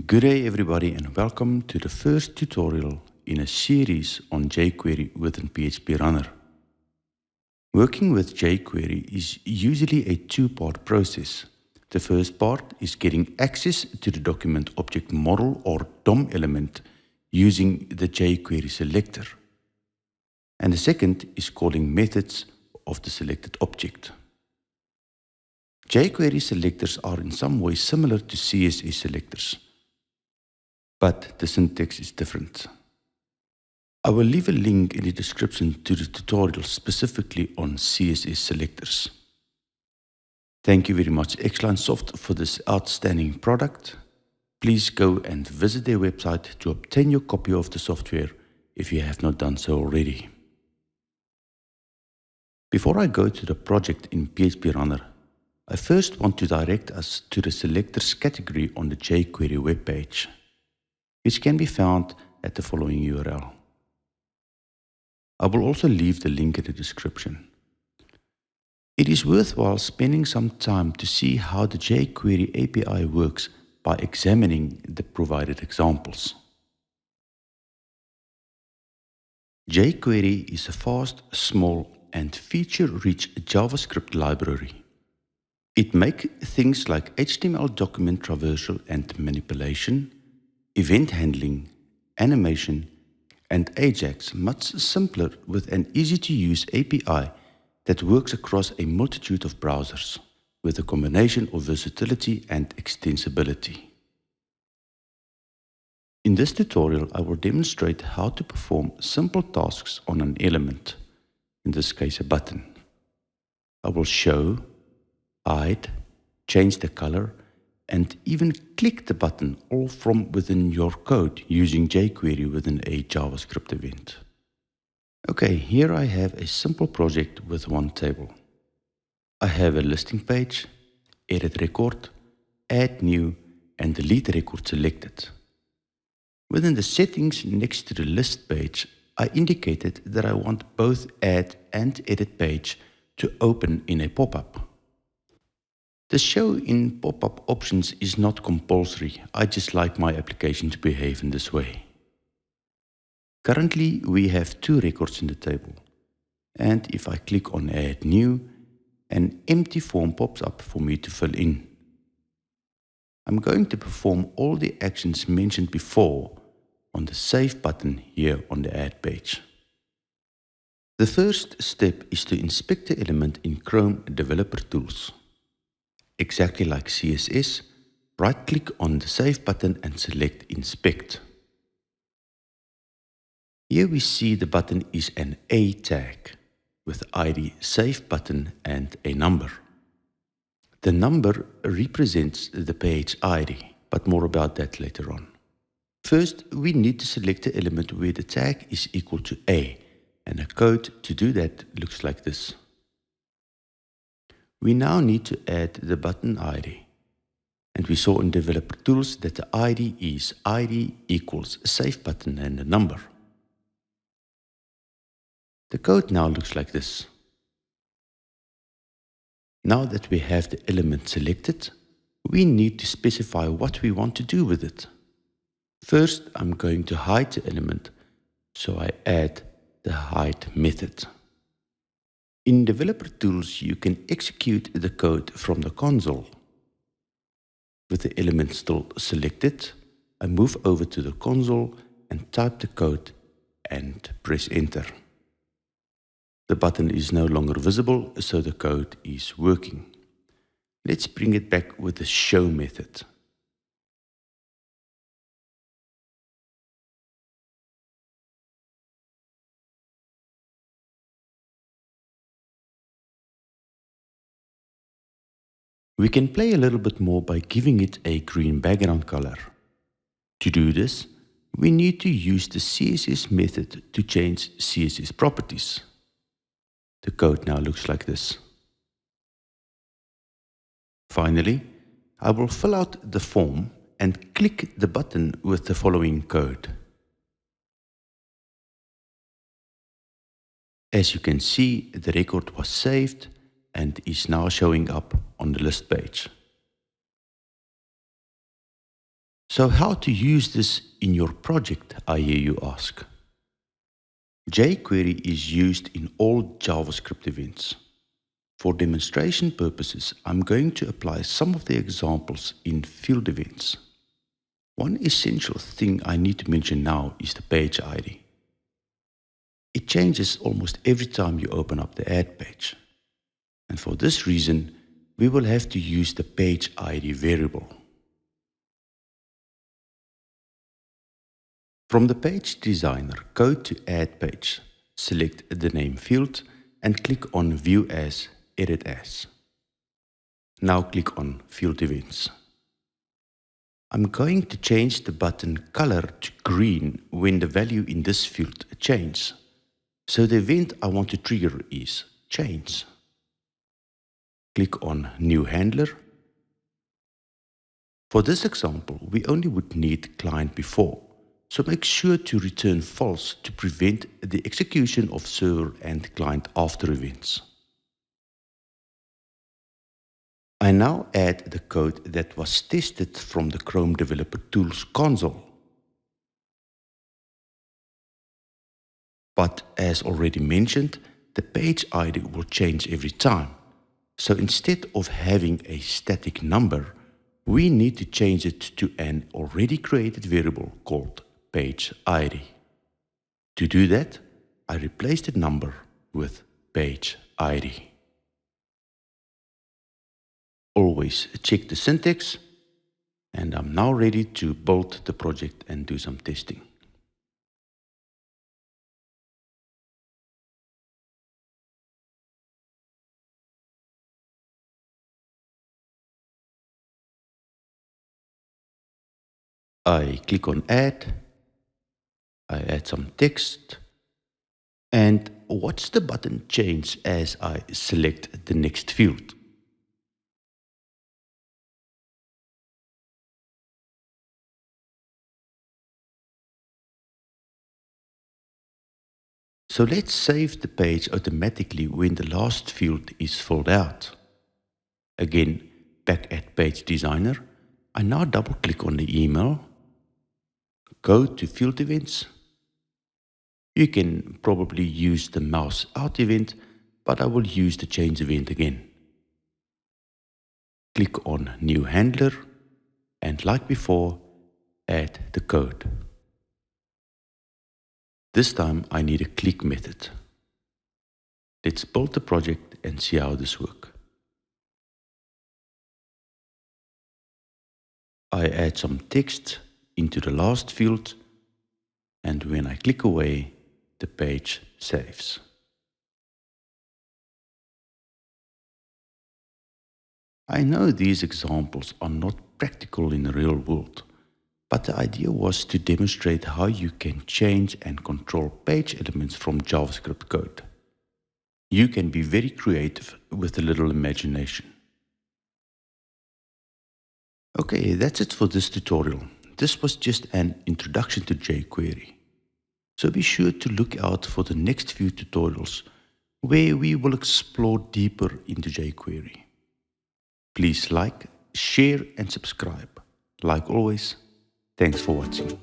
Good day everybody and welcome to the first tutorial in a series on JQuery within PHP Runner. Working with JQuery is usually a two-part process. The first part is getting access to the document object model or DOM element using the JQuery selector. And the second is calling methods of the selected object. JQuery selectors are in some way similar to CSS selectors, but the syntax is different. I will leave a link in the description to the tutorial specifically on CSS selectors. Thank you very much Xlinesoft for this outstanding product. Please go and visit their website to obtain your copy of the software if you have not done so already. Before I go to the project in PHP Runner, I first want to direct us to the selectors category on the JQuery webpage, which can be found at the following URL. I will also leave the link in the description. It is worthwhile spending some time to see how the JQuery API works by examining the provided examples. JQuery is a fast, small, and feature-rich JavaScript library. It makes things like HTML document traversal and manipulation, event handling, animation, and Ajax much simpler with an easy-to-use API that works across a multitude of browsers with a combination of versatility and extensibility. In this tutorial, I will demonstrate how to perform simple tasks on an element, in this case a button. I will show, hide, change the color, and even click the button all from within your code using jQuery within a JavaScript event. Okay, here I have a simple project with one table. I have a listing page, edit record, add new, and delete record selected. Within the settings next to the list page, I indicated that I want both add and edit page to open in a pop-up. The show in pop-up options is not compulsory. I just like my application to behave in this way. Currently, we have two records in the table. And if I click on Add New, an empty form pops up for me to fill in. I'm going to perform all the actions mentioned before on the Save button here on the Add page. The first step is to inspect the element in Chrome Developer Tools. Exactly like CSS, right-click on the Save button and select Inspect. Here we see the button is an A tag with ID Save button and a number. The number represents the page ID, but more about that later on. First, we need to select the element where the tag is equal to A, and the code to do that looks like this. We now need to add the button ID, and we saw in Developer Tools that the ID is ID equals Save button and a number. The code now looks like this. Now that we have the element selected, we need to specify what we want to do with it. First, I'm going to hide the element, so I add the hide method. In Developer Tools, you can execute the code from the console. With the element still selected, I move over to the console and type the code and press Enter. The button is no longer visible, so the code is working. Let's bring it back with the show method. We can play a little bit more by giving it a green background color. To do this, we need to use the CSS method to change CSS properties. The code now looks like this. Finally, I will fill out the form and click the button with the following code. As you can see, the record was saved and is now showing up on the list page. So how to use this in your project, I hear you ask. JQuery is used in all JavaScript events. For demonstration purposes, I'm going to apply some of the examples in field events. One essential thing I need to mention now is the page ID. It changes almost every time you open up the ad page. And for this reason, we will have to use the page ID variable. From the page designer, go to Add Page, select the name field and click on View As, Edit As. Now click on Field Events. I'm going to change the button color to green when the value in this field changes. So the event I want to trigger is Change. Click on New Handler. For this example, we only would need client before, so make sure to return false to prevent the execution of server and client after events. I now add the code that was tested from the Chrome Developer Tools console. But as already mentioned, the page ID will change every time. So instead of having a static number, we need to change it to an already created variable called page ID. To do that, I replace the number with page ID. Always check the syntax, and I'm now ready to build the project and do some testing. I click on Add, I add some text, and watch the button change as I select the next field. So let's save the page automatically when the last field is filled out. Again, back at Page Designer, I now double click on the email, go to Field Events. You can probably use the mouse out event, but I will use the change event again. Click on New Handler, and like before, add the code. This time I need a click method. Let's build the project and see how this works. I add some text into the last field, and when I click away, the page saves. I know these examples are not practical in the real world, but the idea was to demonstrate how you can change and control page elements from JavaScript code. You can be very creative with a little imagination. Okay, that's it for this tutorial. This was just an introduction to jQuery. So be sure to look out for the next few tutorials where we will explore deeper into jQuery. Please like, share and subscribe. Like always, thanks for watching.